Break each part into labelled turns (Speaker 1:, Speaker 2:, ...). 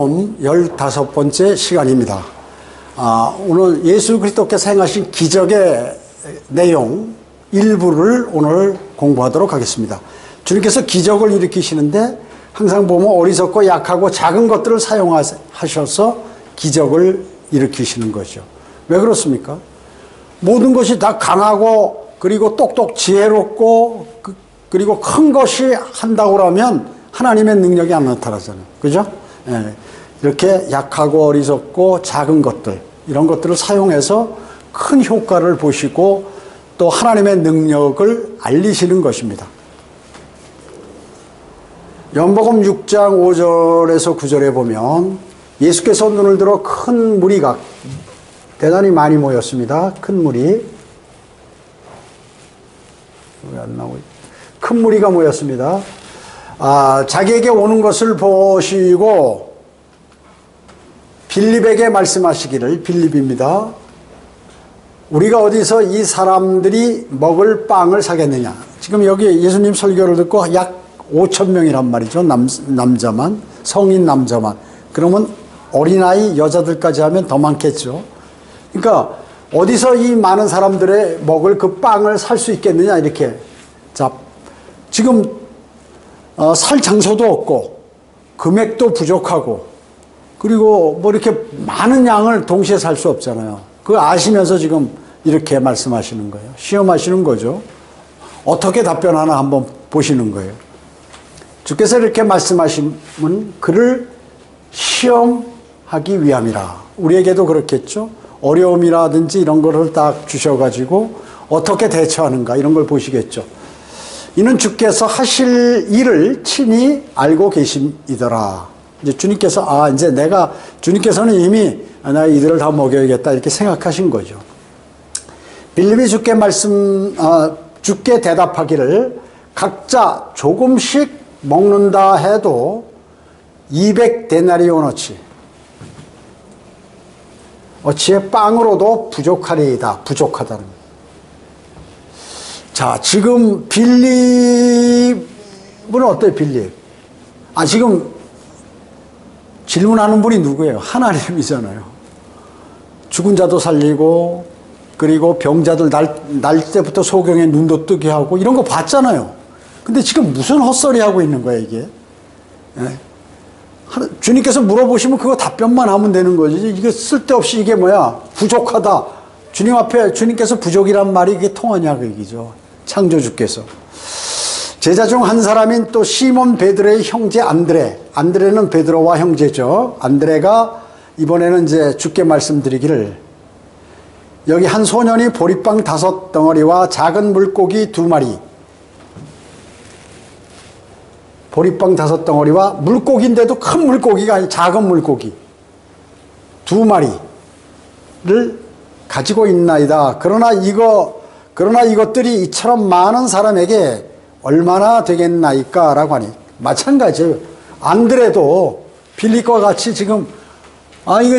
Speaker 1: 15번째 시간입니다. 오늘 예수 그리스도께서 행하신 기적의 내용 일부를 오늘 공부하도록 하겠습니다. 주님께서 기적을 일으키시는데 항상 보면 어리석고 약하고 작은 것들을 사용하셔서 기적을 일으키시는 거죠. 왜 그렇습니까? 모든 것이 다 강하고 그리고 똑똑 지혜롭고 그리고 큰 것이 한다고 하면 하나님의 능력이 안 나타나잖아요. 그죠? 예. 이렇게 약하고 어리석고 작은 것들, 이런 것들을 사용해서 큰 효과를 보시고 또 하나님의 능력을 알리시는 것입니다. 요한복음 6장 5절에서 9절에 보면 예수께서 눈을 들어 큰 무리가 대단히 많이 모였습니다. 큰 무리. 왜 안 나오지? 큰 무리가 모였습니다. 자기에게 오는 것을 보시고 빌립에게 말씀하시기를, 빌립입니다. 우리가 어디서 이 사람들이 먹을 빵을 사겠느냐. 지금 여기 예수님 설교를 듣고 약 5,000명이란 말이죠. 남자만, 성인 남자만. 그러면 어린아이 여자들까지 하면 더 많겠죠. 그러니까 어디서 이 많은 사람들의 먹을 그 빵을 살 수 있겠느냐 이렇게. 자, 지금 살 장소도 없고 금액도 부족하고 그리고 뭐 이렇게 많은 양을 동시에 살 수 없잖아요. 그거 아시면서 지금 이렇게 말씀하시는 거예요. 시험하시는 거죠. 어떻게 답변하나 한번 보시는 거예요. 주께서 이렇게 말씀하시면 그를 시험하기 위함이라. 우리에게도 그렇겠죠. 어려움이라든지 이런 거를 딱 주셔가지고 어떻게 대처하는가 이런 걸 보시겠죠. 이는 주께서 하실 일을 친히 알고 계심이더라. 이제 주님께서 이제 주님께서는 이미 나 이들을 다 먹여야겠다 이렇게 생각하신 거죠. 빌립이 주께 대답하기를 각자 조금씩 먹는다 해도 200데나리온어치 어치의 빵으로도 부족하리이다. 부족하다는 거예요. 자, 지금 빌립은 어때요, 빌립? 지금 질문하는 분이 누구예요? 하나님이잖아요. 죽은 자도 살리고, 그리고 병자들 날 때부터 소경에 눈도 뜨게 하고, 이런 거 봤잖아요. 근데 지금 무슨 헛소리 하고 있는 거예요, 이게? 예? 주님께서 물어보시면 그거 답변만 하면 되는 거지. 이게 쓸데없이 이게 뭐야? 부족하다. 주님 앞에 주님께서 부족이란 말이 이게 통하냐, 그 얘기죠. 창조주께서. 제자 중 한 사람인 또 시몬 베드로의 형제 안드레는 베드로와 형제죠. 안드레가 이번에는 이제 주께 말씀드리기를 여기 한 소년이 보리빵 5덩어리와 작은 물고기 2마리 보리빵 5덩어리와 물고기인데도 큰 물고기가 아니 작은 물고기 2마리를 가지고 있나이다. 그러나 이것들이 이처럼 많은 사람에게 얼마나 되겠나이까? 라고 하니, 마찬가지예요. 안드레도 빌립과 같이 지금, 이거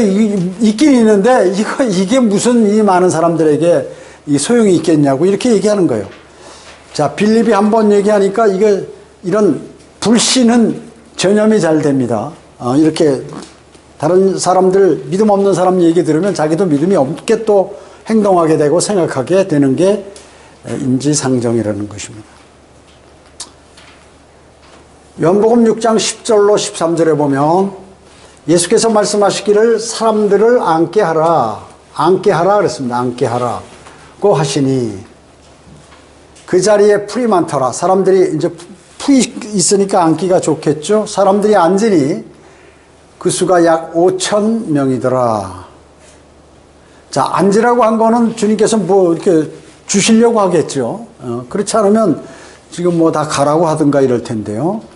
Speaker 1: 있긴 있는데, 이게 무슨 이 많은 사람들에게 이 소용이 있겠냐고, 이렇게 얘기하는 거예요. 자, 빌립이 한번 얘기하니까, 이런 불신은 전염이 잘 됩니다. 이렇게 다른 사람들, 믿음 없는 사람 얘기 들으면 자기도 믿음이 없게 또 행동하게 되고 생각하게 되는 게 인지상정이라는 것입니다. 요한복음 6장 10절로 13절에 보면 예수께서 말씀하시기를 사람들을 앉게 하라 그랬습니다. 앉게 하라고 하시니 그 자리에 풀이 많더라. 사람들이 이제 풀이 있으니까 앉기가 좋겠죠. 사람들이 앉으니 그 수가 약 5,000명이더라. 자, 앉으라고 한 거는 주님께서 뭐 이렇게 주시려고 하겠죠. 그렇지 않으면 지금 뭐 다 가라고 하든가 이럴 텐데요.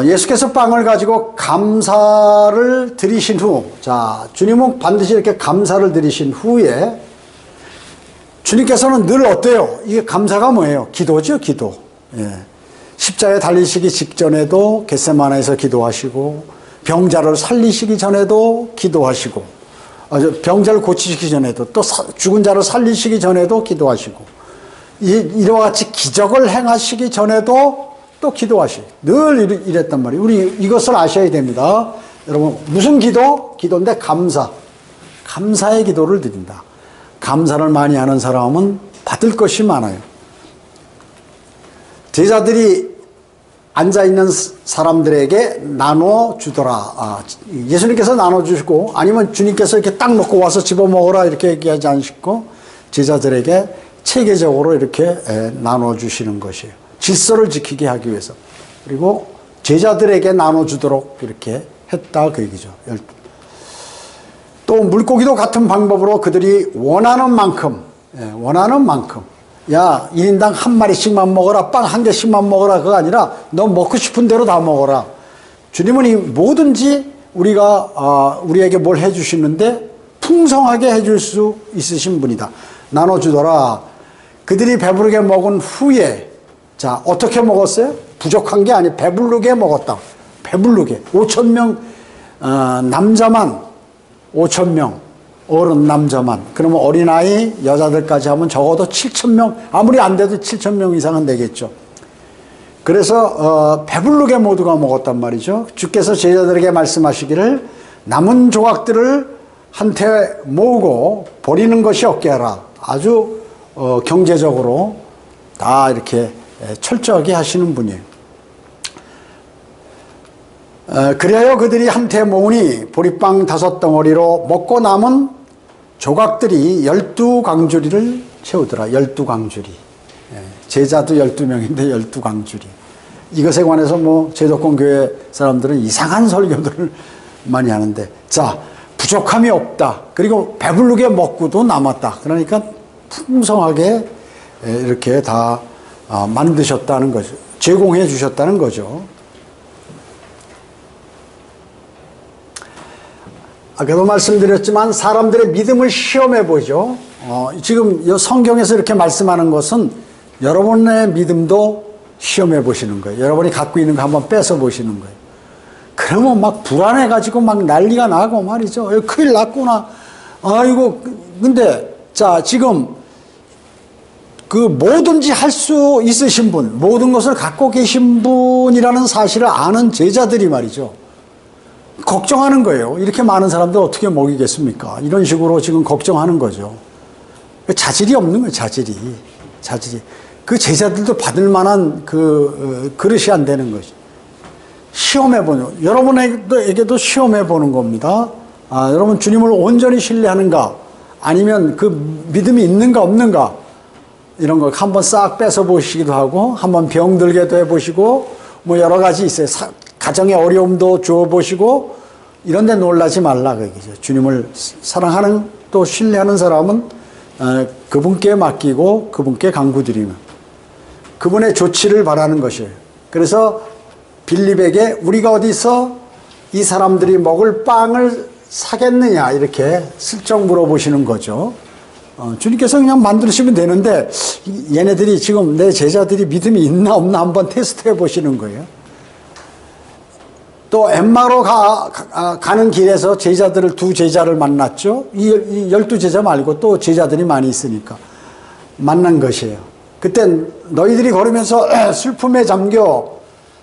Speaker 1: 예수께서 빵을 가지고 감사를 드리신 후, 자, 주님은 반드시 이렇게 감사를 드리신 후에 주님께서는 늘 어때요? 이게 감사가 뭐예요? 기도죠, 기도. 예. 십자가에 달리시기 직전에도 겟세마네에서 기도하시고, 병자를 살리시기 전에도 기도하시고, 병자를 고치시기 전에도, 또 죽은 자를 살리시기 전에도 기도하시고, 이와 같이 기적을 행하시기 전에도 또 기도하시. 늘 이랬단 말이에요. 우리 이것을 아셔야 됩니다. 여러분, 무슨 기도? 기도인데 감사의 기도를 드린다. 감사를 많이 하는 사람은 받을 것이 많아요. 제자들이 앉아있는 사람들에게 나눠주더라. 예수님께서 나눠주시고, 아니면 주님께서 이렇게 딱 놓고 와서 집어먹어라 이렇게 얘기하지 않으시고, 제자들에게 체계적으로 이렇게 나눠주시는 것이에요. 질서를 지키게 하기 위해서. 그리고 제자들에게 나눠주도록 이렇게 했다 그 얘기죠. 또 물고기도 같은 방법으로 그들이 원하는 만큼 야 1인당 한 마리씩만 먹어라, 빵 한 개씩만 먹어라, 그거 아니라 너 먹고 싶은 대로 다 먹어라. 주님은 이 뭐든지 우리에게 뭘 해주시는데 풍성하게 해줄 수 있으신 분이다. 나눠주더라. 그들이 배부르게 먹은 후에, 자 어떻게 먹었어요? 부족한 게 아니 배부르게 먹었다. 배부르게 5,000명 남자만 5,000명 어른 남자만, 그러면 어린아이 여자들까지 하면 적어도 7,000명, 아무리 안 돼도 7,000명 이상은 되겠죠. 그래서 배부르게 모두가 먹었단 말이죠. 주께서 제자들에게 말씀하시기를 남은 조각들을 한테 모으고 버리는 것이 없게 하라. 아주 경제적으로 다 이렇게 철저하게 하시는 분이에요. 그래야 그들이 한테 모으니 보리빵 5덩어리로 먹고 남은 조각들이 12광주리를 채우더라. 12광주리. 제자도 12명인데 12광주리. 이것에 관해서 제도권 교회 사람들은 이상한 설교들을 많이 하는데, 자 부족함이 없다. 그리고 배부르게 먹고도 남았다. 그러니까 풍성하게 이렇게 다 만드셨다는 거죠. 제공해 주셨다는 거죠. 아까도 말씀드렸지만 사람들의 믿음을 시험해 보죠. 지금 이 성경에서 이렇게 말씀하는 것은 여러분의 믿음도 시험해 보시는 거예요. 여러분이 갖고 있는 거 한번 뺏어 보시는 거예요. 그러면 막 불안해 가지고 막 난리가 나고 말이죠. 큰일 났구나. 아이고. 근데 자 지금 그 뭐든지 할 수 있으신 분, 모든 것을 갖고 계신 분이라는 사실을 아는 제자들이 말이죠. 걱정하는 거예요. 이렇게 많은 사람들 어떻게 먹이겠습니까? 이런 식으로 지금 걱정하는 거죠. 자질이 없는 거예요, 자질이. 그 제자들도 받을 만한 그릇이 안 되는 거죠. 시험해보는, 여러분에게도 시험해보는 겁니다. 여러분 주님을 온전히 신뢰하는가? 아니면 그 믿음이 있는가 없는가? 이런 걸 한번 싹 뺏어보시기도 하고, 한번 병들게도 해보시고, 여러 가지 있어요. 가정의 어려움도 주어보시고, 이런 데 놀라지 말라 그 얘기죠. 주님을 사랑하는 또 신뢰하는 사람은 그분께 맡기고 그분께 간구드리면 그분의 조치를 바라는 것이에요. 그래서 빌립에게 우리가 어디서 이 사람들이 먹을 빵을 사겠느냐 이렇게 슬쩍 물어보시는 거죠. 주님께서 그냥 만드시면 되는데 얘네들이 지금 내 제자들이 믿음이 있나 없나 한번 테스트해 보시는 거예요. 또 엠마로 가는 길에서 두 제자를 만났죠. 이 12제자 말고 또 제자들이 많이 있으니까 만난 것이에요. 그땐 너희들이 걸으면서 슬픔에 잠겨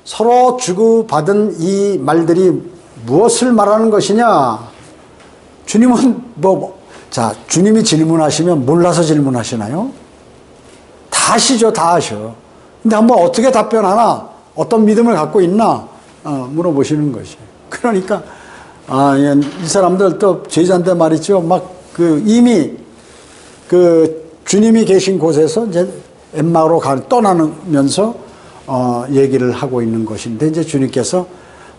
Speaker 1: 서로 주고받은 이 말들이 무엇을 말하는 것이냐? 주님은 자, 주님이 질문하시면 몰라서 질문하시나요? 다 아시죠, 다 아셔. 근데 한번 어떻게 답변하나? 어떤 믿음을 갖고 있나? 물어보시는 것이에요. 그러니까, 이 사람들 또 제자인데 말이죠. 이미 주님이 계신 곳에서 이제 엠마오로 떠나면서, 얘기를 하고 있는 것인데, 이제 주님께서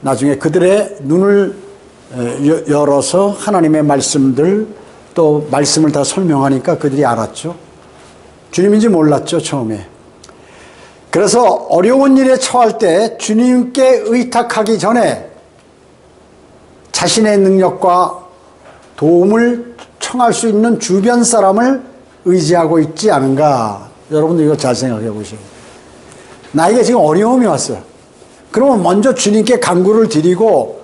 Speaker 1: 나중에 그들의 눈을 열어서 하나님의 말씀들, 또 말씀을 다 설명하니까 그들이 알았죠. 주님인지 몰랐죠, 처음에. 그래서 어려운 일에 처할 때 주님께 의탁하기 전에 자신의 능력과 도움을 청할 수 있는 주변 사람을 의지하고 있지 않은가. 여러분들 이거 잘 생각해 보시고, 나에게 지금 어려움이 왔어요. 그러면 먼저 주님께 간구를 드리고,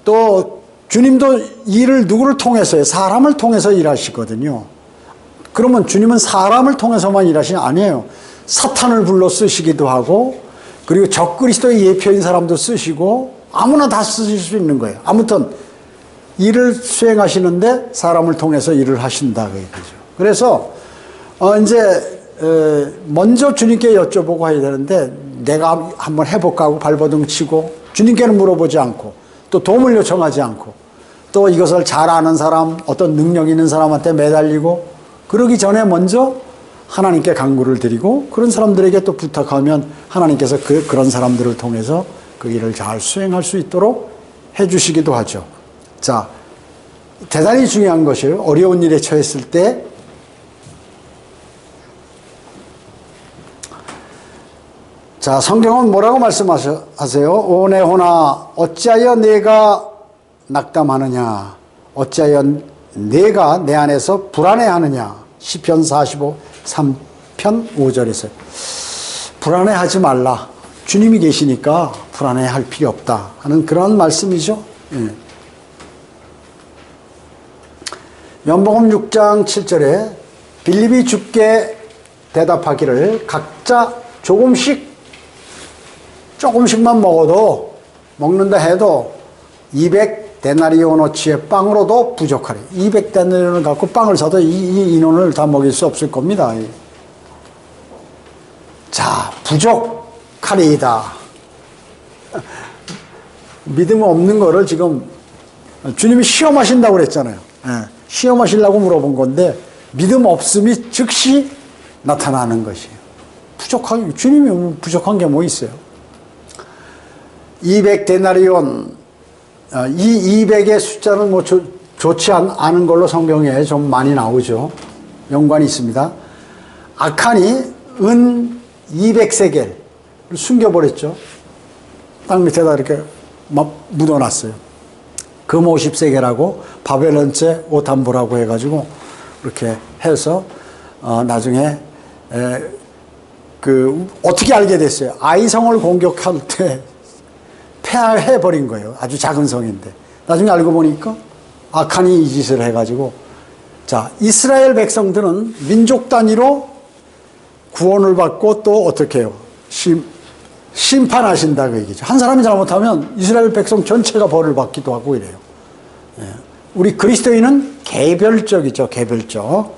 Speaker 1: 또 주님도 일을 누구를 통해서요? 사람을 통해서 일하시거든요. 그러면 주님은 사람을 통해서만 일하시는 아니에요. 사탄을 불러 쓰시기도 하고, 그리고 적그리스도의 예표인 사람도 쓰시고 아무나 다 쓰실 수 있는 거예요. 아무튼 일을 수행하시는데 사람을 통해서 일을 하신다 그 얘기죠. 그래서 이제 먼저 주님께 여쭤보고 해야 되는데 내가 한번 해볼까 하고 발버둥 치고 주님께는 물어보지 않고 또 도움을 요청하지 않고 또 이것을 잘 아는 사람 어떤 능력 있는 사람한테 매달리고 그러기 전에 먼저 하나님께 간구를 드리고 그런 사람들에게 또 부탁하면 하나님께서 그런 사람들을 통해서 그 일을 잘 수행할 수 있도록 해주시기도 하죠. 자, 대단히 중요한 것이에요. 어려운 일에 처했을 때 자, 성경은 뭐라고 말씀하세요? 오네호나 어찌하여 내가 낙담하느냐 어찌하여 내가 내 안에서 불안해하느냐 시편 45 3편 5절에서 불안해하지 말라 주님이 계시니까 불안해할 필요 없다 하는 그런 말씀이죠. 예. 연복음 6장 7절에 빌립이 주께 대답하기를 각자 조금씩만 먹어도 먹는다 해도 200데나리온어치의 빵으로도 부족하리. 200데나리온을 갖고 빵을 사도 이 인원을 다 먹일 수 없을 겁니다. 자, 부족하리이다. 믿음 없는 거를 지금 주님이 시험하신다고 그랬잖아요. 예, 시험하시려고 물어본 건데 믿음 없음이 즉시 나타나는 것이에요. 주님이 부족한 게 뭐 있어요? 200데나리온 이 200의 숫자는 뭐 좋지 않은 걸로 성경에 좀 많이 나오죠. 연관이 있습니다. 아칸이 은 200세겔을 숨겨버렸죠. 땅 밑에다 이렇게 막 묻어놨어요. 금 50세겔하고 바벨론제 오탐보라고 해가지고 이렇게 해서 나중에 어떻게 알게 됐어요? 아이성을 공격할 때 패해버린 거예요. 아주 작은 성인데. 나중에 알고 보니까 아칸이 이 짓을 해가지고 자, 이스라엘 백성들은 민족 단위로 구원을 받고 또 어떻게 해요? 심판하신다 그 얘기죠. 한 사람이 잘못하면 이스라엘 백성 전체가 벌을 받기도 하고 이래요. 예. 우리 그리스도인은 개별적이죠. 개별적.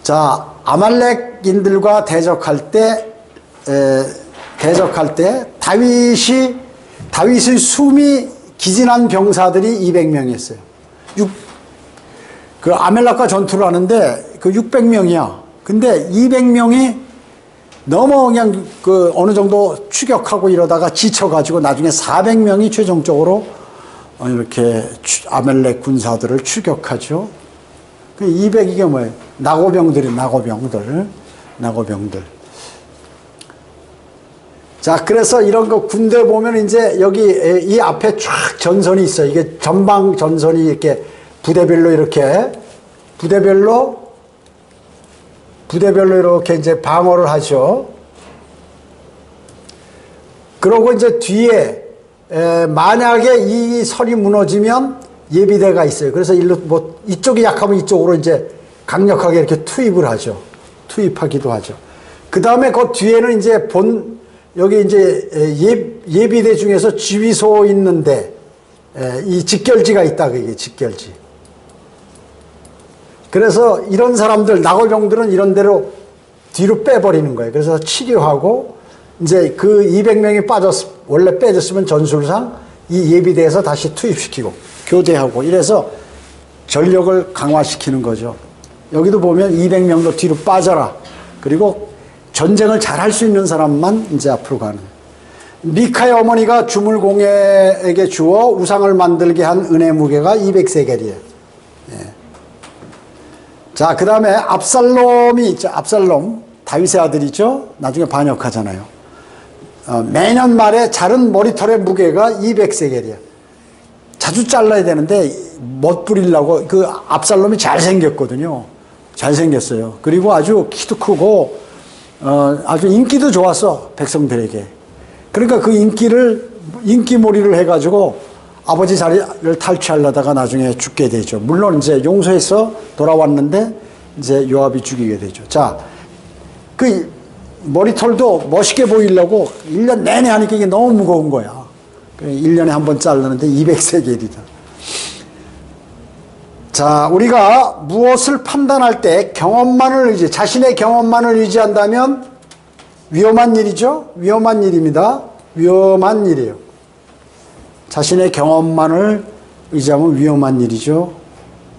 Speaker 1: 자, 아말렉인들과 대적할 때 다윗의 숨이 기진한 병사들이 200명이었어요. 그 아멜렉과 전투를 하는데 그 600명이야. 근데 200명이 너무 그냥 어느 정도 추격하고 이러다가 지쳐가지고 나중에 400명이 최종적으로 이렇게 아멜렉 군사들을 추격하죠. 그 200 이게 뭐예요? 나고병들. 자, 그래서 이런 거 군대 보면 이제 여기 이 앞에 쫙 전선이 있어요. 이게 전방 전선이 이렇게 부대별로 이렇게 이제 방어를 하죠. 그러고 이제 뒤에 만약에 이 설이 무너지면 예비대가 있어요. 그래서 이쪽이 약하면 이쪽으로 이제 강력하게 이렇게 투입하기도 하죠. 그 다음에 그 뒤에는 이제 여기 이제 예비대 중에서 지휘소 있는데 이 직결지가 있다. 그게 직결지. 그래서 이런 사람들 나골병들은 이런 데로 뒤로 빼버리는 거예요. 그래서 치료하고 이제 그 200명이 원래 빼졌으면 전술상 이 예비대에서 다시 투입시키고 교대하고 이래서 전력을 강화시키는 거죠. 여기도 보면 200명도 뒤로 빠져라. 그리고 전쟁을 잘 할 수 있는 사람만 이제 앞으로 가는. 미카의 어머니가 주물공예에게 주어 우상을 만들게 한 은혜 무게가 200세겔이에요. 예. 자, 그 다음에 압살롬이 있죠. 압살롬, 다윗의 아들이죠. 나중에 반역하잖아요. 매년 말에 자른 머리털의 무게가 200세겔이에요. 자주 잘라야 되는데 멋부리려고 그 압살롬이 잘생겼거든요. 잘생겼어요. 그리고 아주 키도 크고 아주 인기도 좋았어, 백성들에게. 그러니까 그 인기몰이를 해가지고 아버지 자리를 탈취하려다가 나중에 죽게 되죠. 물론 이제 용서해서 돌아왔는데 이제 요압이 죽이게 되죠. 자, 머리털도 멋있게 보이려고 1년 내내 하니까 이게 너무 무거운 거야. 1년에 한 번 자르는데 200세겔이다. 자, 우리가 무엇을 판단할 때 자신의 경험만을 의지한다면 위험한 일이죠? 위험한 일입니다. 위험한 일이에요. 자신의 경험만을 의지하면 위험한 일이죠.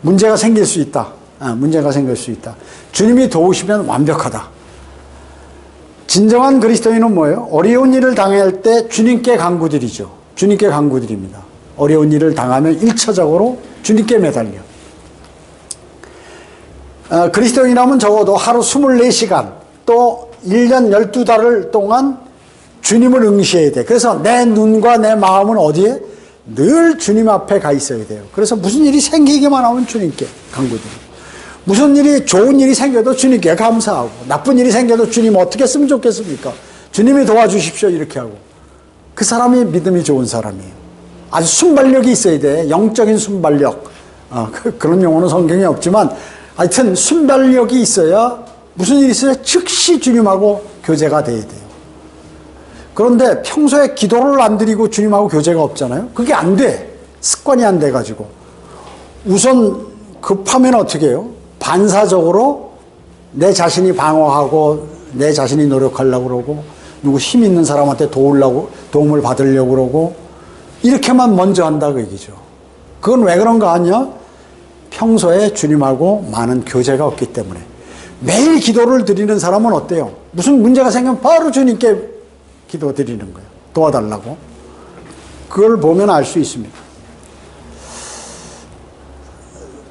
Speaker 1: 문제가 생길 수 있다. 문제가 생길 수 있다. 주님이 도우시면 완벽하다. 진정한 그리스도인은 뭐예요? 어려운 일을 당할 때 주님께 간구드리죠. 주님께 간구드립니다. 어려운 일을 당하면 1차적으로 주님께 매달려. 그리스도인이라면 적어도 하루 24시간 또 1년 12달을 동안 주님을 응시해야 돼. 그래서 내 눈과 내 마음은 어디에? 늘 주님 앞에 가 있어야 돼요. 그래서 무슨 일이 생기기만 하면 주님께 간구드리고, 무슨 일이 좋은 일이 생겨도 주님께 감사하고, 나쁜 일이 생겨도 주님 어떻게 했으면 좋겠습니까? 주님이 도와주십시오 이렇게 하고. 그 사람이 믿음이 좋은 사람이에요. 아주 순발력이 있어야 돼. 영적인 순발력. 그런 용어는 성경에 없지만 하여튼 순발력이 있어야 무슨 일이 있어야 즉시 주님하고 교제가 돼야 돼요. 그런데 평소에 기도를 안 드리고 주님하고 교제가 없잖아요. 그게 안 돼. 습관이 안 돼가지고. 우선 급하면 어떻게 해요? 반사적으로 내 자신이 방어하고 내 자신이 노력하려고 그러고, 누구 힘 있는 사람한테 도움을 받으려고 그러고, 이렇게만 먼저 한다 그 얘기죠. 그건 왜 그런가 하냐? 평소에 주님하고 많은 교제가 없기 때문에. 매일 기도를 드리는 사람은 어때요? 무슨 문제가 생기면 바로 주님께 기도 드리는 거예요. 도와달라고. 그걸 보면 알 수 있습니다.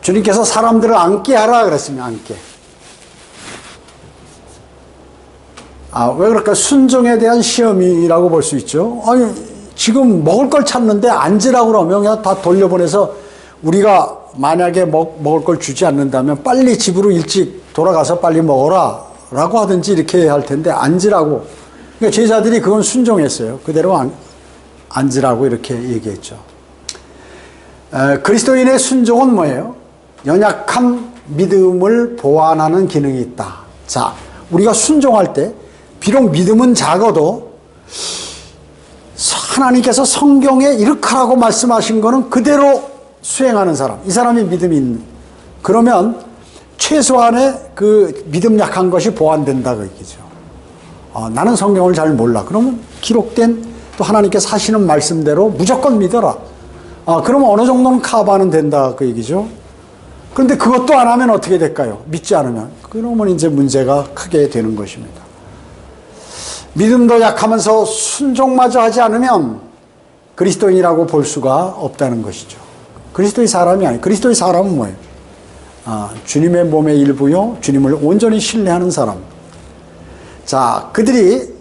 Speaker 1: 주님께서 사람들을 앉게 하라 그랬습니다. 앉게. 왜 그럴까? 순종에 대한 시험이라고 볼 수 있죠. 아니, 지금 먹을 걸 찾는데 앉으라고 그러면 그냥 다 돌려보내서, 우리가 만약에 먹을 걸 주지 않는다면 빨리 집으로 일찍 돌아가서 빨리 먹어라 라고 하든지 이렇게 해야 할 텐데, 앉으라고. 그러니까 제자들이 그건 순종했어요. 그대로 앉으라고 이렇게 얘기했죠. 그리스도인의 순종은 뭐예요? 연약한 믿음을 보완하는 기능이 있다. 자, 우리가 순종할 때 비록 믿음은 작아도 하나님께서 성경에 이렇게 하라고 말씀하신 거는 그대로 수행하는 사람, 이 사람이 믿음이 있는, 그러면 최소한의 그 믿음 약한 것이 보완된다 그 얘기죠. 나는 성경을 잘 몰라. 그러면 기록된 또 하나님께서 하시는 말씀대로 무조건 믿어라. 그러면 어느 정도는 커버는 된다 그 얘기죠. 그런데 그것도 안 하면 어떻게 될까요? 믿지 않으면. 그러면 이제 문제가 크게 되는 것입니다. 믿음도 약하면서 순종마저 하지 않으면 그리스도인이라고 볼 수가 없다는 것이죠. 그리스도의 사람이 아니에요. 그리스도의 사람은 뭐예요? 주님의 몸의 일부요, 주님을 온전히 신뢰하는 사람. 자, 그들이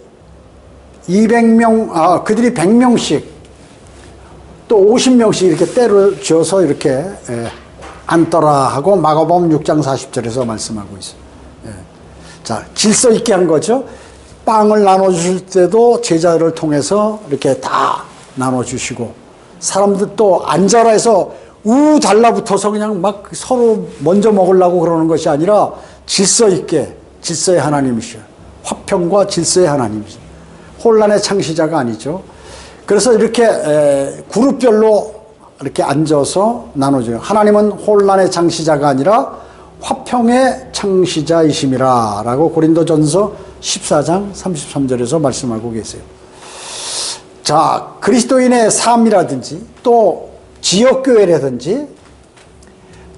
Speaker 1: 100명씩 또 50명씩 이렇게 때를 지어서 이렇게 앉더라 하고 마가복음 6장 40절에서 말씀하고 있어요. 자, 질서 있게 한 거죠. 빵을 나눠주실 때도 제자들을 통해서 이렇게 다 나눠주시고, 사람들 또 앉아라 해서 달라붙어서 그냥 막 서로 먼저 먹으려고 그러는 것이 아니라 질서 있게, 질서의 하나님이셔. 화평과 질서의 하나님이셔. 혼란의 창시자가 아니죠. 그래서 이렇게 그룹별로 이렇게 앉아서 나눠줘요. 하나님은 혼란의 창시자가 아니라 화평의 창시자이심이라 라고 고린도전서 14장 33절에서 말씀하고 계세요. 자, 그리스도인의 삶이라든지 또 지역교회라든지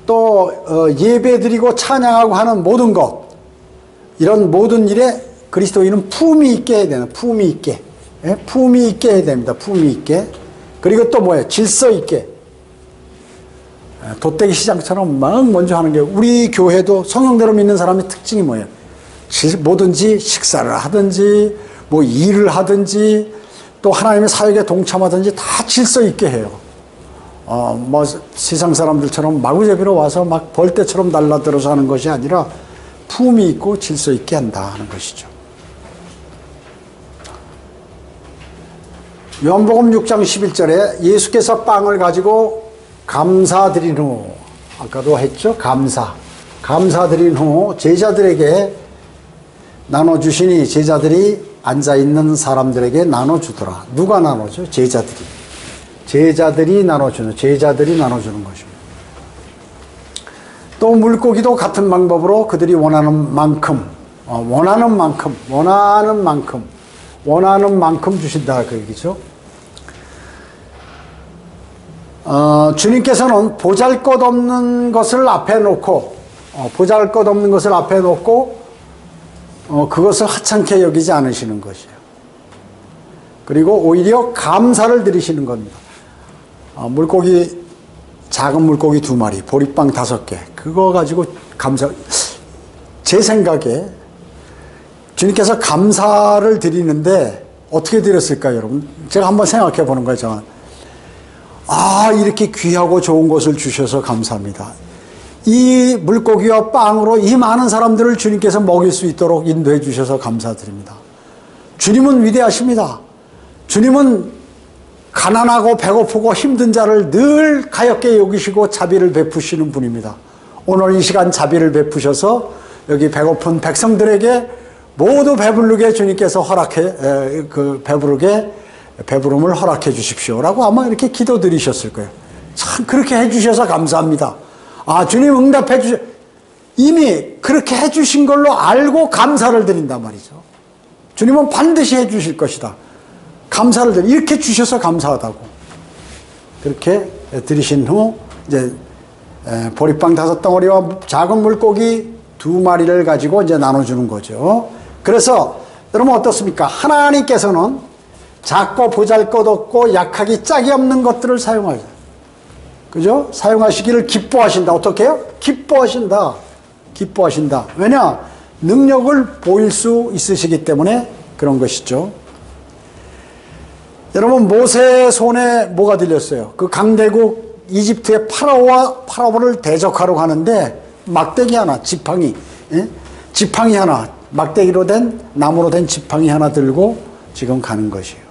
Speaker 1: 또 예배드리고 찬양하고 하는 모든 것, 이런 모든 일에 그리스도인은 품위 있게 해야 되는, 품위 있게. 품위 있게 해야 됩니다. 품위 있게. 그리고 또 뭐예요? 질서 있게. 돗대기 시장처럼 막 먼저 하는 게, 우리 교회도 성령대로 믿는 사람의 특징이 뭐예요? 뭐든지 식사를 하든지 뭐 일을 하든지 또 하나님의 사역에 동참하든지 다 질서 있게 해요. 뭐 세상 사람들처럼 마구잡이로 와서 막 벌떼처럼 날라들어서 하는 것이 아니라 품위 있고 질서 있게 한다 하는 것이죠. 요한복음 6장 11절에 예수께서 빵을 가지고 감사드린 후, 아까도 했죠? 감사드린 후 제자들에게 나눠주시니 제자들이 앉아있는 사람들에게 나눠주더라. 누가 나눠줘? 제자들이. 제자들이 나눠주는 것입니다. 또 물고기도 같은 방법으로 그들이 원하는 만큼 주신다. 그 얘기죠. 주님께서는 보잘것없는 것을 앞에 놓고 그것을 하찮게 여기지 않으시는 것이에요. 그리고 오히려 감사를 드리시는 겁니다. 작은 물고기 2마리, 보리빵 5개, 그거 가지고 제 생각에 주님께서 감사를 드리는데 어떻게 드렸을까요, 여러분? 제가 한번 생각해 보는 거예요, 저는. 이렇게 귀하고 좋은 것을 주셔서 감사합니다. 이 물고기와 빵으로 이 많은 사람들을 주님께서 먹일 수 있도록 인도해 주셔서 감사드립니다. 주님은 위대하십니다. 주님은 가난하고 배고프고 힘든 자를 늘 가엾게 여기시고 자비를 베푸시는 분입니다. 오늘 이 시간 자비를 베푸셔서 여기 배고픈 백성들에게 모두 배부르게 주님께서 배부름을 허락해 주십시오라고 아마 이렇게 기도드리셨을 거예요. 참 그렇게 해주셔서 감사합니다. 주님 응답해 주셔. 이미 그렇게 해주신 걸로 알고 감사를 드린단 말이죠. 주님은 반드시 해주실 것이다. 감사를 이렇게 주셔서 감사하다고. 그렇게 드리신 후 이제 보리빵 5덩어리와 작은 물고기 2마리를 가지고 이제 나눠주는 거죠. 그래서 여러분 어떻습니까? 하나님께서는 작고 보잘것없고 약하기 짝이 없는 것들을 사용하죠. 그죠? 사용하시기를 기뻐하신다. 어떻게 해요? 기뻐하신다. 왜냐? 능력을 보일 수 있으시기 때문에 그런 것이죠. 여러분, 모세의 손에 뭐가 들렸어요? 그 강대국 이집트의 파라오를 대적하러 가는데 막대기 하나, 지팡이 하나, 막대기로 된, 나무로 된 지팡이 하나 들고 지금 가는 것이에요.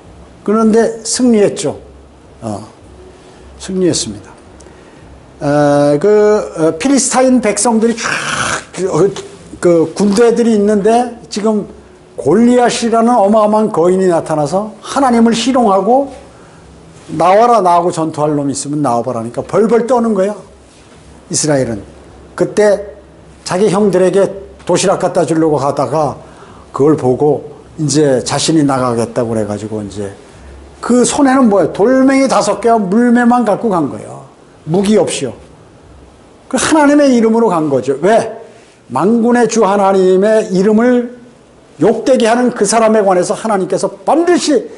Speaker 1: 그런데 승리했죠. 승리했습니다. 필리스타인 백성들이 그 군대들이 있는데 지금 골리앗이라는 어마어마한 거인이 나타나서 하나님을 희롱하고 나와라, 나하고 전투할 놈이 있으면 나와봐라니까 벌벌 떠는 거야. 이스라엘은 그때 자기 형들에게 도시락 갖다 주려고 가다가 그걸 보고 이제 자신이 나가겠다고 그래가지고 이제 그 손에는 뭐예요? 돌멩이 5개와 물매만 갖고 간 거예요. 무기 없이요. 그 하나님의 이름으로 간 거죠. 왜? 만군의 주 하나님의 이름을 욕되게 하는 그 사람에 관해서 하나님께서 반드시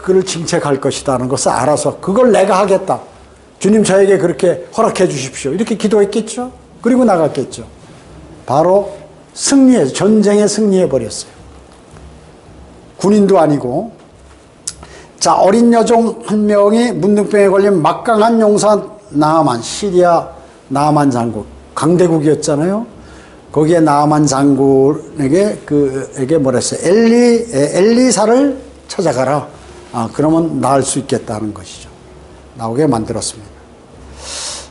Speaker 1: 그를 징책할 것이다 하는 것을 알아서 그걸 내가 하겠다. 주님 저에게 그렇게 허락해 주십시오. 이렇게 기도했겠죠. 그리고 나갔겠죠. 바로 전쟁에 승리해 버렸어요. 군인도 아니고. 자, 어린 여종 한 명이 문둥병에 걸린 막강한 용사 나아만, 시리아 나아만 장군, 강대국이었잖아요. 거기에 나아만 장군에게 뭐라 했어요? 엘리사를 찾아가라. 그러면 나을 수 있겠다는 것이죠. 나오게 만들었습니다.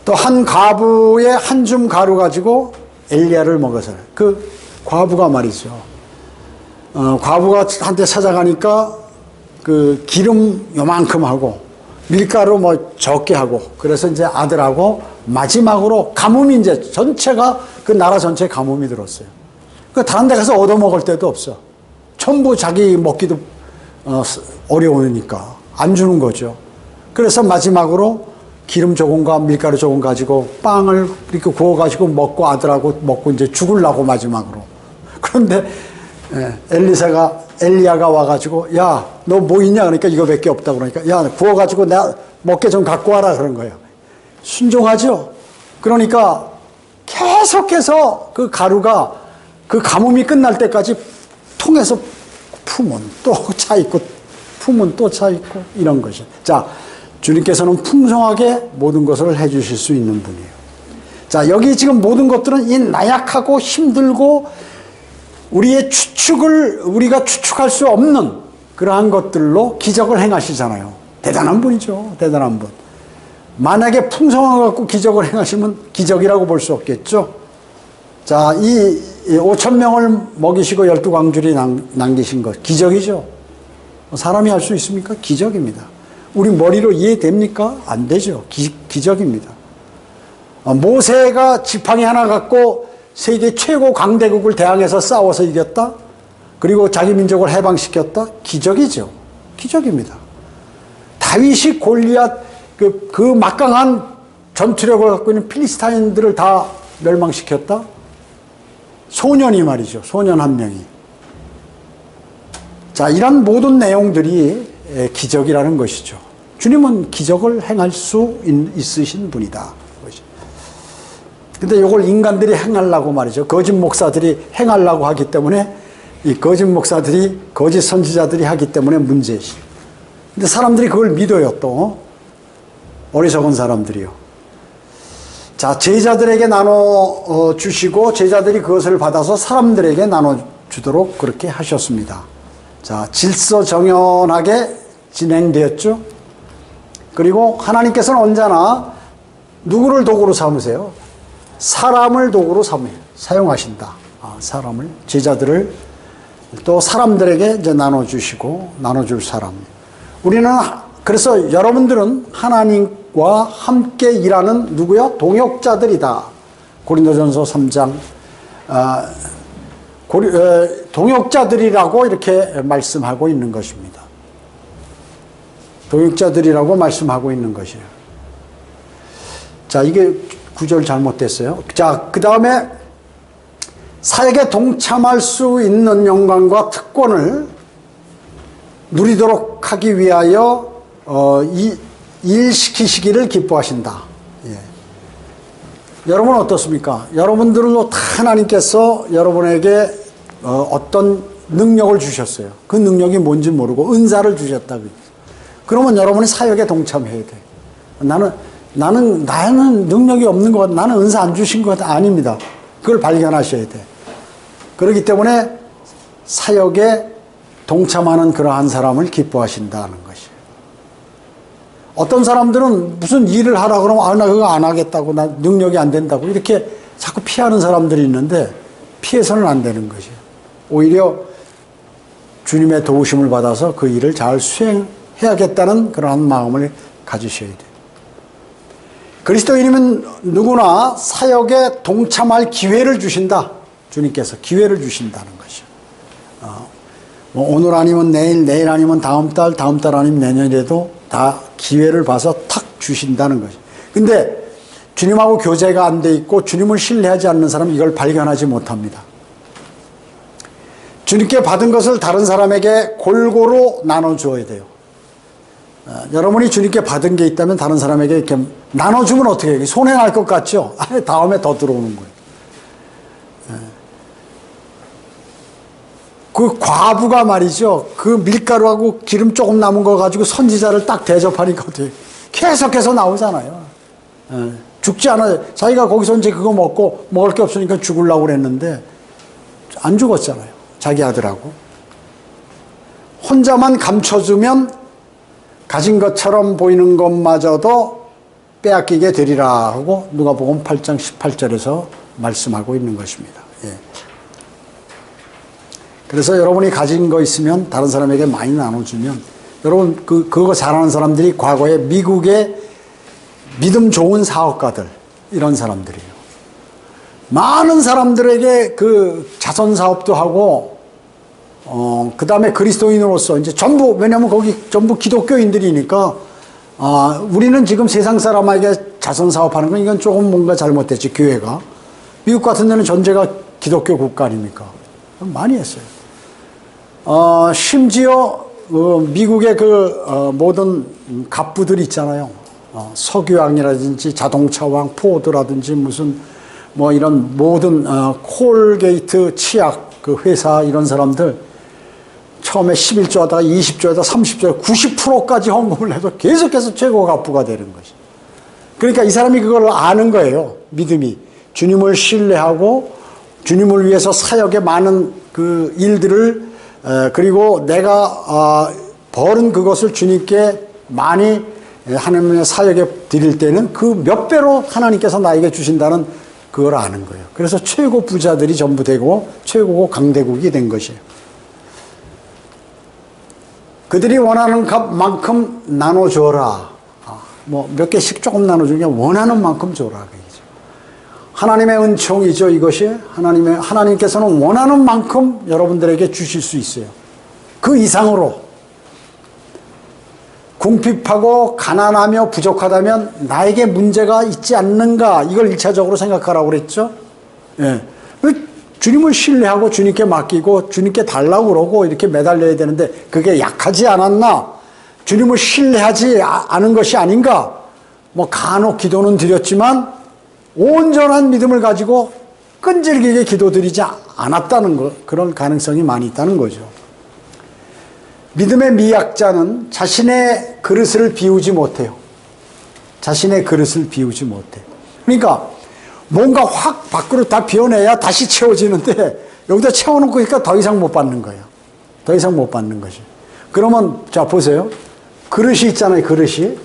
Speaker 1: 또 한 과부의 한 줌 가루 가지고 엘리야를 먹어서 그 과부가 말이죠. 과부가 한테 찾아가니까 그 기름 요만큼 하고 밀가루 뭐 적게 하고 그래서 이제 아들하고 마지막으로 가뭄이 이제 전체가 그 나라 전체에 가뭄이 들었어요. 그 다른 데 가서 얻어먹을 데도 없어. 전부 자기 먹기도 어려우니까 안 주는 거죠. 그래서 마지막으로 기름 조금과 밀가루 조금 가지고 빵을 이렇게 구워가지고 먹고 아들하고 먹고 이제 죽으려고 마지막으로. 그런데 엘리야가 와가지고 야, 너 뭐 있냐? 그러니까 이거밖에 없다고 그러니까 야, 구워가지고 내가 먹게 좀 갖고 와라 그런 거예요. 순종하죠. 그러니까 계속해서 그 가루가 그 가뭄이 끝날 때까지 통에서 품은 또 차 있고 품은 또 차 있고 이런 것이. 자, 주님께서는 풍성하게 모든 것을 해주실 수 있는 분이에요. 자, 여기 지금 모든 것들은 이 나약하고 힘들고 우리가 추측할 수 없는 그러한 것들로 기적을 행하시잖아요. 대단한 분이죠. 대단한 분. 만약에 풍성한 것 갖고 기적을 행하시면 기적이라고 볼 수 없겠죠. 자, 이 5천 명을 먹이시고 12광줄이 남기신 것 기적이죠. 사람이 할 수 있습니까? 기적입니다. 우리 머리로 이해됩니까? 안 되죠. 기적입니다. 모세가 지팡이 하나 갖고 세계 최고 강대국을 대항해서 싸워서 이겼다? 그리고 자기 민족을 해방시켰다? 기적이죠. 기적입니다. 다윗이 골리앗 그 막강한 전투력을 갖고 있는 필리스타인들을 다 멸망시켰다? 소년이 말이죠. 소년 한 명이. 자, 이런 모든 내용들이 기적이라는 것이죠. 주님은 기적을 행할 수 있으신 분이다. 근데 이걸 인간들이 행하려고 말이죠. 거짓 목사들이 행하려고 하기 때문에 이 거짓 목사들이, 거짓 선지자들이 하기 때문에 문제지. 근데 사람들이 그걸 믿어요, 또. 어리석은 사람들이요. 자, 제자들에게 나눠 주시고 제자들이 그것을 받아서 사람들에게 나눠 주도록 그렇게 하셨습니다. 자, 질서 정연하게 진행되었죠. 그리고 하나님께서는 언제나 누구를 도구로 삼으세요? 사람을 도구로 사용하신다. 사람을, 제자들을 또 사람들에게 이제 나눠주시고, 나눠줄 사람. 우리는, 그래서 여러분들은 하나님과 함께 일하는 누구요? 동역자들이다. 고린도전서 3장. 동역자들이라고 이렇게 말씀하고 있는 것입니다. 동역자들이라고 말씀하고 있는 것이에요. 자, 이게 구절 잘못됐어요. 자, 그 다음에 사역에 동참할 수 있는 영광과 특권을 누리도록 하기 위하여 일시키시기를 기뻐하신다. 예. 여러분은 어떻습니까? 여러분들도 다 하나님께서 여러분에게 어떤 능력을 주셨어요. 그 능력이 뭔지 모르고 은사를 주셨다. 그러면 여러분이 사역에 동참해야 돼. 나는 능력이 없는 것 같아. 나는 은사 안 주신 것 같아. 아닙니다. 그걸 발견하셔야 돼. 그렇기 때문에 사역에 동참하는 그러한 사람을 기뻐하신다는 것이에요. 어떤 사람들은 무슨 일을 하라 그러면 나 그거 안 하겠다고, 나 능력이 안 된다고 이렇게 자꾸 피하는 사람들이 있는데 피해서는 안 되는 것이에요. 오히려 주님의 도우심을 받아서 그 일을 잘 수행해야겠다는 그러한 마음을 가지셔야 돼요. 그리스도인이면 누구나 사역에 동참할 기회를 주신다. 주님께서 기회를 주신다는 것이요. 오늘 아니면 내일, 내일 아니면 다음 달, 다음 달 아니면 내년에도 다 기회를 봐서 탁 주신다는 것이요. 근데 주님하고 교제가 안 돼 있고 주님을 신뢰하지 않는 사람은 이걸 발견하지 못합니다. 주님께 받은 것을 다른 사람에게 골고루 나눠줘야 돼요. 여러분이 주님께 받은 게 있다면 다른 사람에게 이렇게 나눠주면 어떻게 해요? 손해날 것 같죠? 다음에 더 들어오는 거예요. 그 과부가 말이죠. 그 밀가루하고 기름 조금 남은 거 가지고 선지자를 딱 대접하니까 어떻게 계속해서 나오잖아요. 죽지 않아요. 자기가 거기서 이제 그거 먹고 먹을 게 없으니까 죽으려고 그랬는데 안 죽었잖아요. 자기 아들하고. 혼자만 감춰주면 가진 것처럼 보이는 것마저도 빼앗기게 되리라 하고 누가복음 8장 18절에서 말씀하고 있는 것입니다. 예. 그래서 여러분이 가진 거 있으면 다른 사람에게 많이 나눠주면 여러분 그거 잘하는 사람들이 과거에 미국의 믿음 좋은 사업가들 이런 사람들이에요. 많은 사람들에게 그 자선 사업도 하고 그 다음에 그리스도인으로서 이제 전부, 왜냐면 거기 전부 기독교인들이니까, 우리는 지금 세상 사람에게 자선 사업하는 건 이건 조금 뭔가 잘못됐지, 교회가. 미국 같은 데는 전제가 기독교 국가 아닙니까? 많이 했어요. 심지어, 미국의 모든 갑부들 있잖아요. 석유왕이라든지 자동차왕, 포드라든지 무슨, 이런 모든, 콜게이트 치약, 그 회사 이런 사람들, 처음에 11조 하다가 20조 하다가 30조, 90%까지 헌금을 해도 계속해서 최고 갑부가 되는 것이. 그러니까 이 사람이 그걸 아는 거예요. 믿음이. 주님을 신뢰하고 주님을 위해서 사역에 많은 그 일들을 그리고 내가 벌은 그것을 주님께 많이 하나님의 사역에 드릴 때는 그 몇 배로 하나님께서 나에게 주신다는 그걸 아는 거예요. 그래서 최고 부자들이 전부 되고 최고 강대국이 된 것이에요. 그들이 원하는 값만큼 나눠줘라. 뭐 몇 개씩 조금 나눠주냐, 원하는 만큼 줘라. 그죠. 하나님의 은총이죠, 이것이. 하나님께서는 원하는 만큼 여러분들에게 주실 수 있어요. 그 이상으로. 궁핍하고 가난하며 부족하다면 나에게 문제가 있지 않는가, 이걸 1차적으로 생각하라고 그랬죠. 예. 주님을 신뢰하고 주님께 맡기고 주님께 달라고 그러고 이렇게 매달려야 되는데 그게 약하지 않았나? 주님을 신뢰하지 않은 것이 아닌가? 뭐 간혹 기도는 드렸지만 온전한 믿음을 가지고 끈질기게 기도드리지 않았다는 것, 그런 가능성이 많이 있다는 거죠. 믿음의 미약자는 자신의 그릇을 비우지 못해요. 자신의 그릇을 비우지 못해요. 그러니까 뭔가 확 밖으로 다 비워내야 다시 채워지는데 여기다 채워놓고 있으니까 더 이상 못 받는 거예요. 더 이상 못 받는 거죠. 그러면 자 보세요. 그릇이 있잖아요. 그릇이.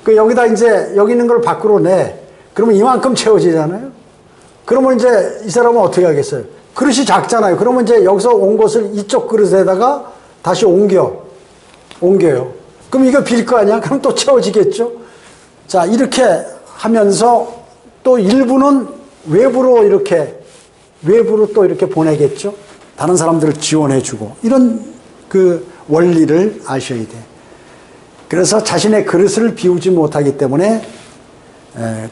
Speaker 1: 그 여기다 이제 여기 있는 걸 밖으로 내. 그러면 이만큼 채워지잖아요. 그러면 이제 이 사람은 어떻게 하겠어요? 그릇이 작잖아요. 그러면 이제 여기서 온 것을 이쪽 그릇에다가 다시 옮겨요. 그럼 이거 빌 거 아니야? 그럼 또 채워지겠죠? 자, 이렇게 하면서 또 일부는 외부로 또 이렇게 보내겠죠? 다른 사람들을 지원해주고. 이런 그 원리를 아셔야 돼. 그래서 자신의 그릇을 비우지 못하기 때문에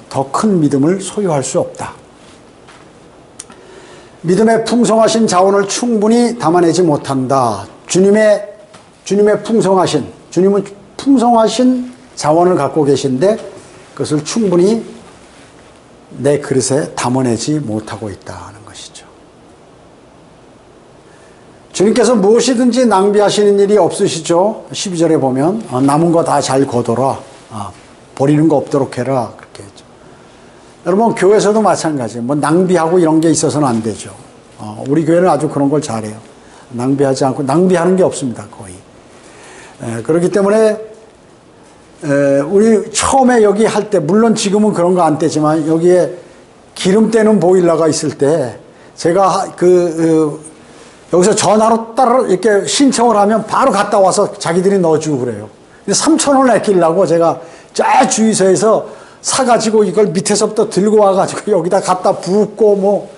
Speaker 1: 더 큰 믿음을 소유할 수 없다. 믿음의 풍성하신 자원을 충분히 담아내지 못한다. 주님은 풍성하신 자원을 갖고 계신데 그것을 충분히 내 그릇에 담아내지 못하고 있다는 것이죠. 주님께서 무엇이든지 낭비하시는 일이 없으시죠. 12절에 보면 남은 거 다 잘 거둬라. 버리는 거 없도록 해라. 그렇게 했죠. 여러분 교회에서도 마찬가지. 뭐 낭비하고 이런 게 있어서는 안 되죠. 우리 교회는 아주 그런 걸 잘해요. 낭비하지 않고 낭비하는 게 없습니다. 거의. 그렇기 때문에 우리 처음에 여기 할 때 물론 지금은 그런 거 안 떼지만 여기에 기름 떼는 보일러가 있을 때 제가 여기서 전화로 따로 이렇게 신청을 하면 바로 갔다 와서 자기들이 넣어주고 그래요. 3,000원을 아끼려고 제가 저 주유소에서 사가지고 이걸 밑에서부터 들고 와가지고 여기다 갖다 붓고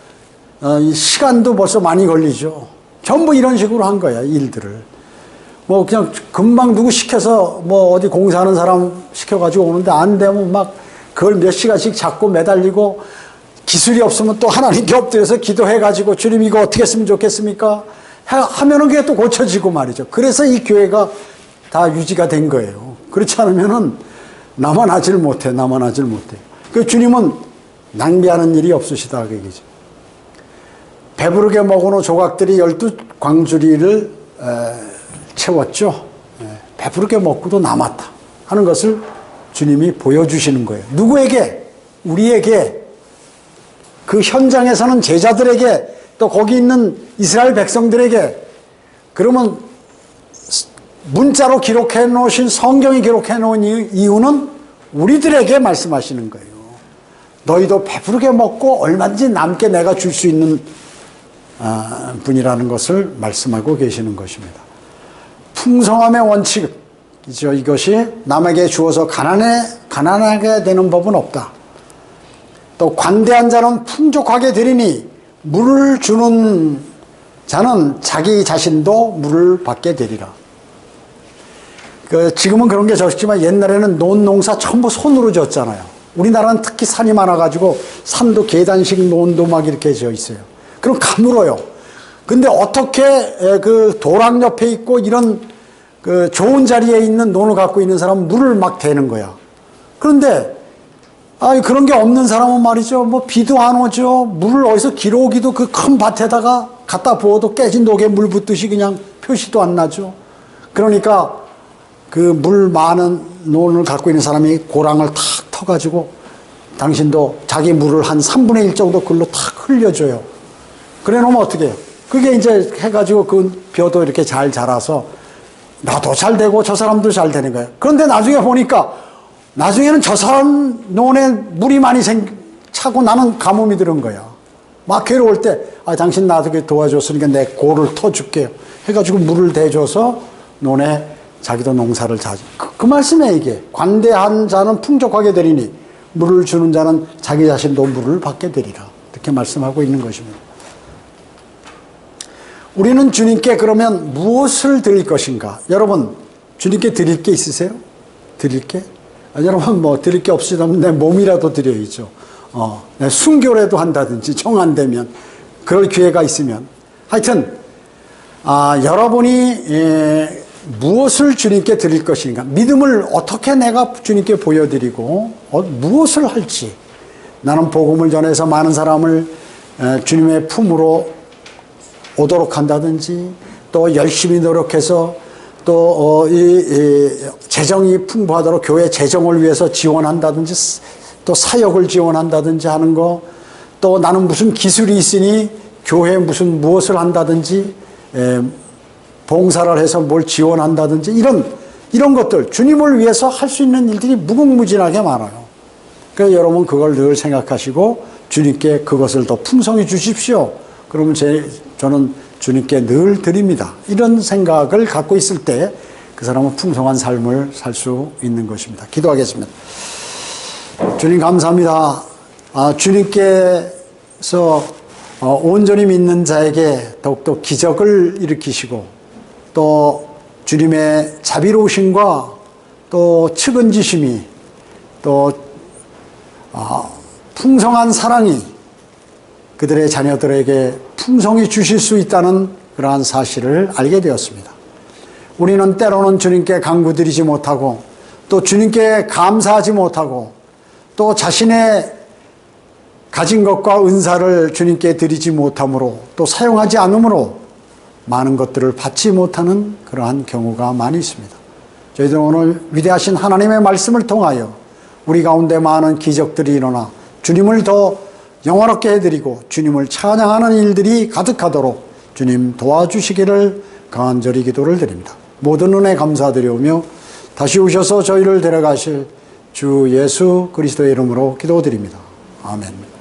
Speaker 1: 시간도 벌써 많이 걸리죠. 전부 이런 식으로 한 거야, 일들을. 뭐 그냥 금방 누구 시켜서 뭐 어디 공사하는 사람 시켜가지고 오는데 안 되면 막 그걸 몇 시간씩 잡고 매달리고 기술이 없으면 또 하나님께 엎드려서 기도해가지고 주님 이거 어떻게 했으면 좋겠습니까? 하면은 그게 또 고쳐지고 말이죠. 그래서 이 교회가 다 유지가 된 거예요. 그렇지 않으면은 나만 하질 못해. 그 주님은 낭비하는 일이 없으시다 그 얘기죠. 배부르게 먹어놓은 조각들이 12광주리를 채웠죠. 배부르게 먹고도 남았다 하는 것을 주님이 보여주시는 거예요. 누구에게? 우리에게. 그 현장에서는 제자들에게, 또 거기 있는 이스라엘 백성들에게. 그러면 문자로 기록해 놓으신, 성경이 기록해 놓은 이유는 우리들에게 말씀하시는 거예요. 너희도 배부르게 먹고 얼마든지 남게 내가 줄 수 있는 분이라는 것을 말씀하고 계시는 것입니다. 풍성함의 원칙이죠. 이것이 남에게 주어서 가난하게 되는 법은 없다. 또 관대한 자는 풍족하게 되리니 물을 주는 자는 자기 자신도 물을 받게 되리라. 지금은 그런 게 적지만 옛날에는 논농사 전부 손으로 졌잖아요. 우리나라는 특히 산이 많아가지고 산도 계단식 논도 막 이렇게 져 있어요. 그럼 가물어요. 근데 어떻게 그 도랑 옆에 있고 이런 그 좋은 자리에 있는 논을 갖고 있는 사람은 물을 막 대는 거야. 그런데 그런 게 없는 사람은 말이죠. 뭐 비도 안 오죠. 물을 어디서 기러기도 그 큰 밭에다가 갖다 부어도 깨진 독에 물 붓듯이 그냥 표시도 안 나죠. 그러니까 그 물 많은 논을 갖고 있는 사람이 고랑을 탁 터가지고 당신도 자기 물을 한 3분의 1 정도 글로 탁 흘려줘요. 그래 놓으면 어떻게 해요? 그게 이제 해가지고 그 벼도 이렇게 잘 자라서 나도 잘 되고 저 사람도 잘 되는 거예요. 그런데 나중에 보니까 나중에는 저 사람 논에 물이 많이 차고 나는 가뭄이 들은 거야. 막 괴로울 때, 당신 나도 도와줬으니까 내 고를 터줄게요. 해가지고 물을 대줘서 논에 자기도 농사를 자지. 그 말씀이에요, 이게. 관대한 자는 풍족하게 되리니 물을 주는 자는 자기 자신도 물을 받게 되리라. 이렇게 말씀하고 있는 것입니다. 우리는 주님께 그러면 무엇을 드릴 것인가? 여러분, 주님께 드릴 게 있으세요? 드릴 게? 여러분, 뭐, 드릴 게 없으면 내 몸이라도 드려야죠. 내 순교라도 한다든지, 정 안 되면, 그럴 기회가 있으면. 하여튼, 여러분이, 무엇을 주님께 드릴 것인가? 믿음을 어떻게 내가 주님께 보여드리고, 무엇을 할지. 나는 복음을 전해서 많은 사람을 주님의 품으로 오도록 한다든지, 또 열심히 노력해서 또 재정이 풍부하도록 교회 재정을 위해서 지원한다든지, 또 사역을 지원한다든지 하는 거, 또 나는 무슨 기술이 있으니 교회에 무엇을 한다든지, 봉사를 해서 뭘 지원한다든지, 이런 것들, 주님을 위해서 할 수 있는 일들이 무궁무진하게 많아요. 그래서 여러분 그걸 늘 생각하시고 주님께 그것을 더 풍성히 주십시오. 그러면 저는 주님께 늘 드립니다. 이런 생각을 갖고 있을 때 그 사람은 풍성한 삶을 살 수 있는 것입니다. 기도하겠습니다. 주님 감사합니다. 주님께서 온전히 믿는 자에게 더욱더 기적을 일으키시고 또 주님의 자비로우심과 또 측은지심이 또 풍성한 사랑이 그들의 자녀들에게 풍성히 주실 수 있다는 그러한 사실을 알게 되었습니다. 우리는 때로는 주님께 간구드리지 못하고 또 주님께 감사하지 못하고 또 자신의 가진 것과 은사를 주님께 드리지 못함으로 또 사용하지 않으므로 많은 것들을 받지 못하는 그러한 경우가 많이 있습니다. 저희들은 오늘 위대하신 하나님의 말씀을 통하여 우리 가운데 많은 기적들이 일어나 주님을 더 영화롭게 해드리고 주님을 찬양하는 일들이 가득하도록 주님 도와주시기를 간절히 기도를 드립니다. 모든 은혜 감사드리오며 다시 오셔서 저희를 데려가실 주 예수 그리스도의 이름으로 기도드립니다. 아멘.